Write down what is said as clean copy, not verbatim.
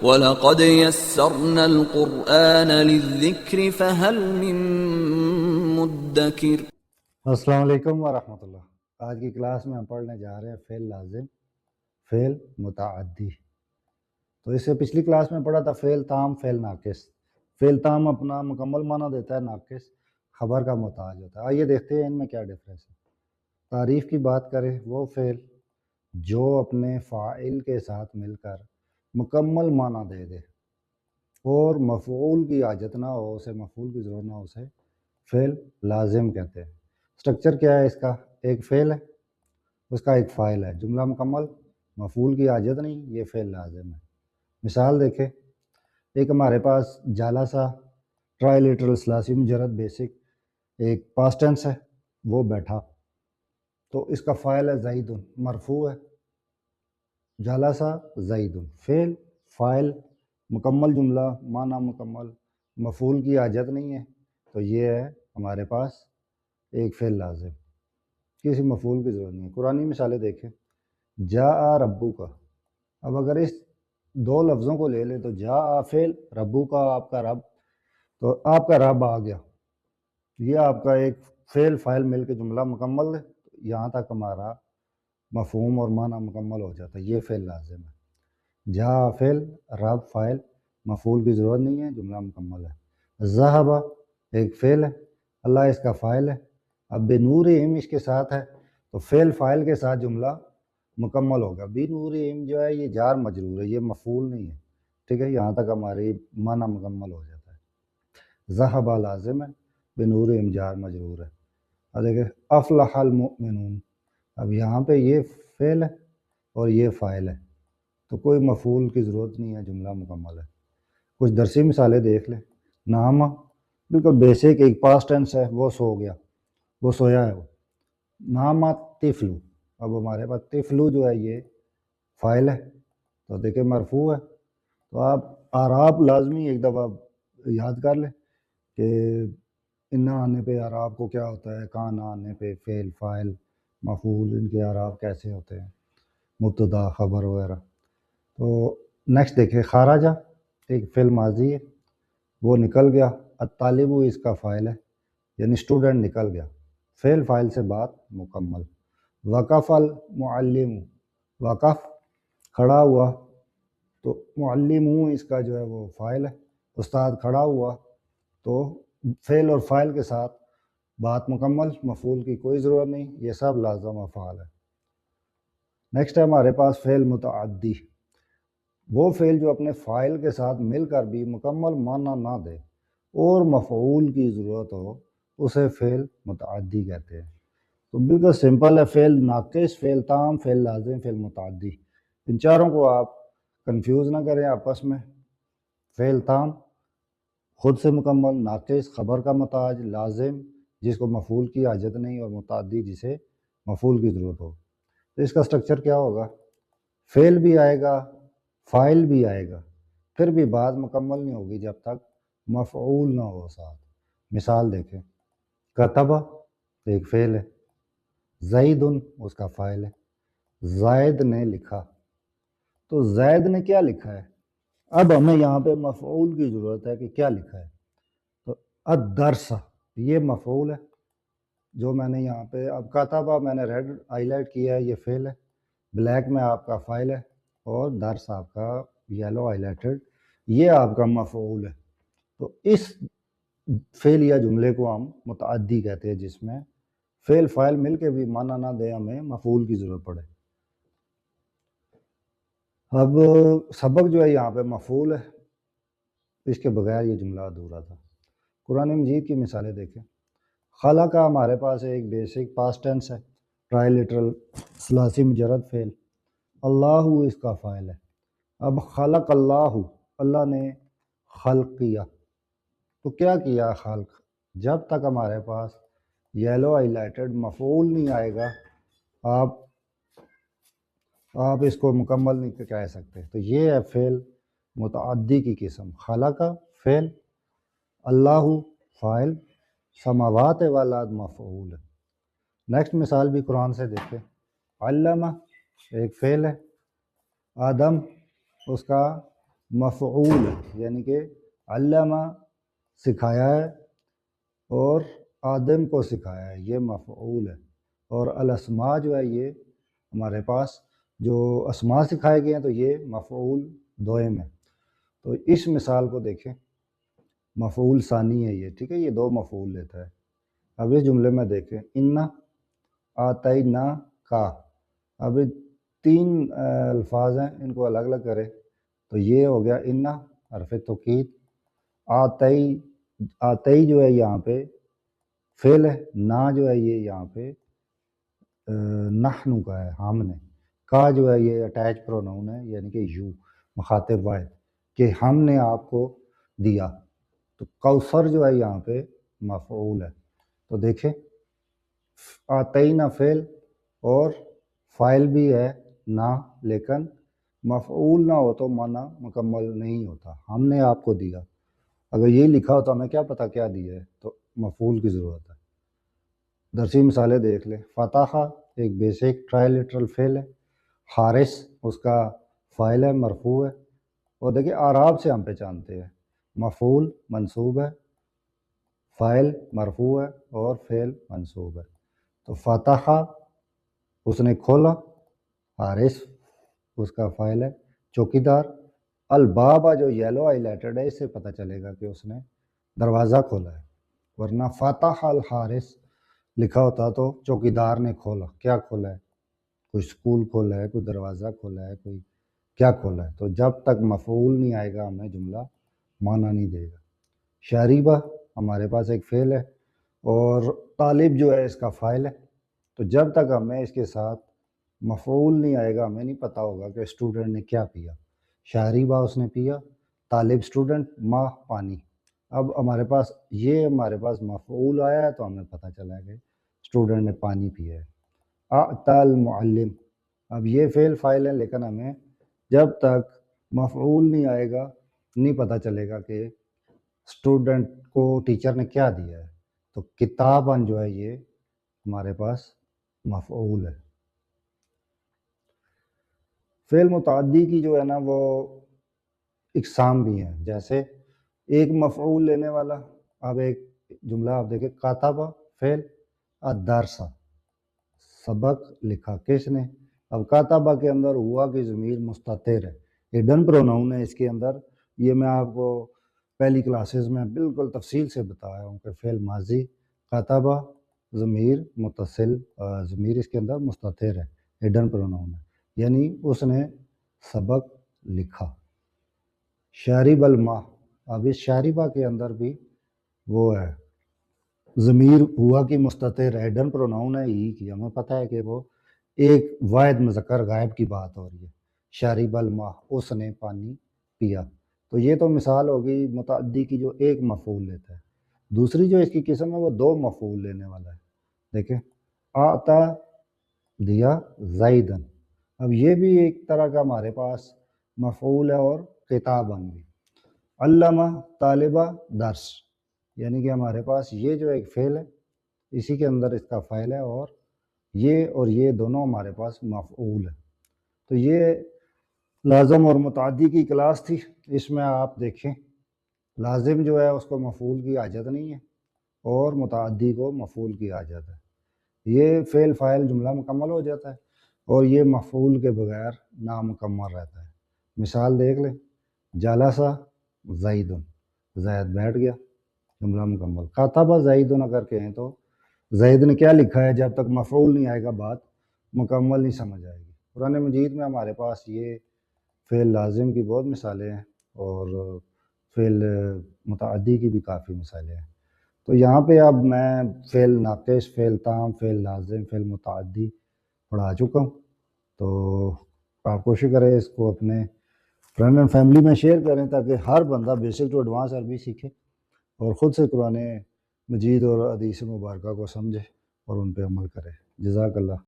وَلَقَدْ يَسَّرْنَا الْقُرْآنَ لِلذِّكْرِ فَهَلْ مِن مُدَّكِرٍ۔ السلام علیکم ورحمۃ اللہ۔ آج کی کلاس میں ہم پڑھنے جا رہے ہیں فعل لازم، فعل متعدی۔ تو اس سے پچھلی کلاس میں پڑھا تھا فعل تام، فعل ناقص۔ فعل تام اپنا مکمل معنی دیتا ہے، ناقص خبر کا محتاج ہوتا ہے۔ آئیے دیکھتے ہیں ان میں کیا ڈفرینس ہے۔ تعریف کی بات کریں، وہ فعل جو اپنے فاعل کے ساتھ مل کر مکمل معنی دے دے اور مفعول کی حاجت نہ ہو، اسے مفعول کی ضرورت نہ ہو، اسے فعل لازم کہتے ہیں۔ سٹرکچر کیا ہے اس کا؟ ایک فعل ہے، اس کا ایک فاعل ہے، جملہ مکمل، مفعول کی حاجت نہیں، یہ فعل لازم ہے۔ مثال دیکھیں، ایک ہمارے پاس جالسا ٹرائی لیٹرل ثلاثی مجرد بیسک ایک پاسٹ ٹینس ہے، وہ بیٹھا، تو اس کا فاعل ہے زید، مرفوع ہے، جالسا زید، فعل فاعل مکمل جملہ، معنی مکمل، مفعول کی حاجت نہیں ہے، تو یہ ہے ہمارے پاس ایک فعل لازم، کسی مفعول کی ضرورت نہیں ہے۔ قرآنی مثالیں دیکھیں، جاء ربو کا، اب اگر اس دو لفظوں کو لے لیں تو جاء فعل، ربو کا آپ کا رب، تو آپ کا رب آ گیا، یہ آپ کا ایک فعل فاعل مل کے جملہ مکمل ہے، یہاں تک ہمارا مفہوم اور معنی مکمل ہو جاتا ہے، یہ فعل لازم ہے۔ جاء فعل، رب فاعل، مفعول کی ضرورت نہیں ہے، جملہ مکمل ہے۔ ذہب ایک فعل ہے، اللہ اس کا فاعل ہے، اب بنورہم اس کے ساتھ ہے، تو فعل فاعل کے ساتھ جملہ مکمل ہوگا۔ بنورہم جو ہے یہ جار مجرور ہے، یہ مفعول نہیں ہے، ٹھیک ہے، یہاں تک ہماری معنی مکمل ہو جاتا ہے۔ ذہب لازم ہے، بنورہم جار مجرور ہے۔ اب دیکھیں افلح المؤمنون، اب یہاں پہ یہ فعل ہے اور یہ فاعل ہے، تو کوئی مفعول کی ضرورت نہیں ہے، جملہ مکمل ہے۔ کچھ درسی مثالیں دیکھ لیں۔ نام بالکل بیسک ایک پاسٹ ٹینس ہے، وہ سو گیا، وہ سویا ہے وہ۔ نام طفلو، اب ہمارے پاس طفلو جو ہے یہ فاعل ہے، تو دیکھیں مرفوع ہے، تو آپ اعراب لازمی ایک دفعہ یاد کر لیں کہ انا آنے پہ اعراب کو کیا ہوتا ہے، کانا آنے پہ فعل فاعل مفعول، ان کے اعراب کیسے ہوتے ہیں، مبتدا خبر وغیرہ۔ تو نیکسٹ دیکھیں، خارجہ ایک فعل ماضی ہے، وہ نکل گیا، الطالب اس کا فاعل ہے، یعنی اسٹوڈنٹ نکل گیا، فعل فاعل سے بات مکمل۔ وقف المعلم، وقف کھڑا ہوا، تو معلم اس کا جو ہے وہ فاعل ہے، استاد کھڑا ہوا، تو فعل اور فاعل کے ساتھ بات مکمل، مفعول کی کوئی ضرورت نہیں، یہ سب لازم افعال ہے۔ نیکسٹ ہے ہمارے پاس فعل متعدی، وہ فعل جو اپنے فاعل کے ساتھ مل کر بھی مکمل معنی نہ دے اور مفعول کی ضرورت ہو، اسے فعل متعدی کہتے ہیں۔ تو بالکل سمپل ہے، فعل ناقص، فعل تام، فعل لازم، فعل متعدی، ان چاروں کو آپ کنفیوز نہ کریں آپس میں۔ فعل تام خود سے مکمل، ناقص خبر کا محتاج، لازم جس کو مفعول کی حاجت نہیں، اور متعدی جسے مفعول کی ضرورت ہو۔ تو اس کا سٹرکچر کیا ہوگا؟ فعل بھی آئے گا، فاعل بھی آئے گا، پھر بھی بات مکمل نہیں ہوگی جب تک مفعول نہ ہو ساتھ۔ مثال دیکھیں، کتب ایک فعل ہے، زید اس کا فاعل ہے، زید نے لکھا، تو زید نے کیا لکھا ہے؟ اب ہمیں یہاں پہ مفعول کی ضرورت ہے کہ کیا لکھا ہے، تو الدرس یہ مفعول ہے، جو میں نے یہاں پہ اب کتبہ میں نے ریڈ ہائی لائٹ کیا ہے، یہ فعل ہے، بلیک میں آپ کا فاعل ہے، اور درس آپ کا یلو ہائی لائٹڈ، یہ آپ کا مفعول ہے۔ تو اس فعل یا جملے کو ہم متعدی کہتے ہیں، جس میں فعل فاعل مل کے بھی معنی نہ دے، ہمیں مفعول کی ضرورت پڑے۔ اب سبق جو ہے یہاں پہ مفعول ہے، اس کے بغیر یہ جملہ ادھورا تھا۔ قرآن مجید کی مثالیں دیکھیں، خلا کا ہمارے پاس ایک بیسک پاسٹ ٹینس ہے، ٹرائی لٹرل ثلاثی مجرد فعل، اللہ اس کا فاعل ہے۔ اب خلق اللہ، اللہ نے خلق کیا، تو کیا کیا خلق؟ جب تک ہمارے پاس یلو ہائی لائٹڈ مفعول نہیں آئے گا، آپ اس کو مکمل نہیں کہہ سکتے۔ تو یہ ہے فعل متعدی کی قسم، خلق فعل، اللہ فاعل، سماوات والارض مفعول ہے۔ نیکسٹ مثال بھی قرآن سے دیکھیں، علامہ ایک فعل ہے، آدم اس کا مفعول ہے، یعنی کہ علامہ سکھایا ہے اور آدم کو سکھایا ہے، یہ مفعول ہے۔ اور الاسماء جو ہے یہ ہمارے پاس جو اسماء سکھائے گئے ہیں تو یہ مفعول دوئم ہے۔ تو اس مثال کو دیکھیں، مفعول ثانی ہے یہ، ٹھیک ہے، یہ دو مفعول لیتا ہے۔ اب اس جملے میں دیکھیں، انا آتینا کا، اب تین الفاظ ہیں، ان کو الگ الگ کرے تو یہ ہو گیا انا حرف توکید، آتی جو ہے یہاں پہ فعل ہے، نا جو ہے یہ یہاں پہ نحنو کا ہے، ہم نے، کا جو ہے یہ اٹیچ پروناؤن ہے، یعنی کہ یو مخاطب واحد، کہ ہم نے آپ کو دیا۔ تو کوثر جو ہے یہاں پہ مفعول ہے۔ تو دیکھیں آتینا فعل اور فاعل بھی ہے نا، لیکن مفعول نہ ہو تو معنی مکمل نہیں ہوتا، ہم نے آپ کو دیا۔ اگر یہ لکھا ہوتا ہمیں کیا پتہ کیا دیا ہے، تو مفعول کی ضرورت ہے۔ درسی مثالیں دیکھ لیں، فتح ایک بیسک ٹرائلیٹرل فعل ہے، حارث اس کا فاعل ہے، مرفوع ہے۔ اور دیکھیں اعراب سے ہم پہچانتے ہیں، مفعول منصوب ہے، فاعل مرفوع ہے اور فعل منصوب ہے۔ تو فتح اس نے کھولا، حارث اس کا فاعل ہے، چوکیدار۔ البابا جو یلو ہائی لائٹڈ ہے، اس سے پتہ چلے گا کہ اس نے دروازہ کھولا ہے، ورنہ فتح الحارث لکھا ہوتا تو چوکیدار نے کھولا، کیا کھولا ہے، کوئی سکول کھولا ہے، کوئی دروازہ کھولا ہے، کوئی کیا کھولا ہے۔ تو جب تک مفعول نہیں آئے گا ہمیں جملہ معنی نہیں دے گا۔ شریبہ ہمارے پاس ایک فعل ہے اور طالب جو ہے اس کا فاعل ہے، تو جب تک ہمیں اس کے ساتھ مفعول نہیں آئے گا ہمیں نہیں پتہ ہوگا کہ اسٹوڈنٹ نے کیا پیا۔ شریبہ اس نے پیا، طالب اسٹوڈنٹ، ماہ پانی۔ اب ہمارے پاس مفعول آیا ہے تو ہمیں پتہ چلا کہ اسٹوڈنٹ نے پانی پیا ہے۔ اعطى المعلم، اب یہ فعل فاعل ہے لیکن ہمیں جب تک مفعول نہیں آئے گا نہیں پتہ چلے گا کہ اسٹوڈنٹ کو ٹیچر نے کیا دیا ہے۔ تو کتاباً جو ہے یہ ہمارے پاس مفعول ہے۔ فعل متعدی کی جو ہے نا وہ اقسام بھی ہیں، جیسے ایک مفعول لینے والا، اب ایک جملہ آپ دیکھیں، کاتبہ فعل، الدرس سبق لکھا کس نے۔ اب کاتبہ کے اندر ہوا کی ضمیر مستتر ہے، ہڈن پروناؤن ہے اس کے اندر، یہ میں آپ کو پہلی کلاسز میں بالکل تفصیل سے بتایا ہوں کہ فعل ماضی کاتبہ ضمیر متصل، ضمیر اس کے اندر مستتر ہے، ہڈن پروناؤن ہے، یعنی اس نے سبق لکھا۔ شارب الماء، اب اس شاربہ کے اندر بھی وہ ہے ضمیر ہوا کی مستتر ہے، ہڈن پروناؤن ہے ہی کی، ہمیں پتہ ہے کہ وہ ایک واحد مذکر غائب کی بات ہو رہی ہے۔ شارب الماء، اس نے پانی پیا۔ تو یہ تو مثال ہوگی متعدی کی جو ایک مفعول لیتا ہے۔ دوسری جو اس کی قسم ہے وہ دو مفعول لینے والا ہے، دیکھیں، آتا دیا زیدن، اب یہ بھی ایک طرح کا ہمارے پاس مفعول ہے اور کتاباً بھی۔ علامہ طالبہ درس، یعنی کہ ہمارے پاس یہ جو ایک فعل ہے اسی کے اندر اس کا فاعل ہے اور یہ دونوں ہمارے پاس مفعول ہے۔ تو یہ لازم اور متعدی کی کلاس تھی، اس میں آپ دیکھیں لازم جو ہے اس کو مفعول کی حاجت نہیں ہے اور متعدی کو مفعول کی حاجت ہے، یہ فعل فاعل جملہ مکمل ہو جاتا ہے اور یہ مفعول کے بغیر نامکمل رہتا ہے۔ مثال دیکھ لیں، جالسہ زیدن، زید بیٹھ گیا، جملہ مکمل۔ کاتبہ زیدن اگر کہیں تو زید نے کیا لکھا ہے، جب تک مفعول نہیں آئے گا بات مکمل نہیں سمجھ آئے گی۔ قرآن مجید میں ہمارے پاس یہ فعل لازم کی بہت مثالیں ہیں اور فعل متعدی کی بھی کافی مثالیں ہیں۔ تو یہاں پہ اب میں فعل ناقص، فعل تام، فعل لازم، فعل متعدی پڑھا چکا ہوں، تو آپ کوشش کریں اس کو اپنے فرینڈ اینڈ فیملی میں شیئر کریں تاکہ ہر بندہ بیسک ٹو ایڈوانس عربی سیکھے اور خود سے قرآن مجید اور حدیث مبارکہ کو سمجھے اور ان پہ عمل کرے۔ جزاک اللہ۔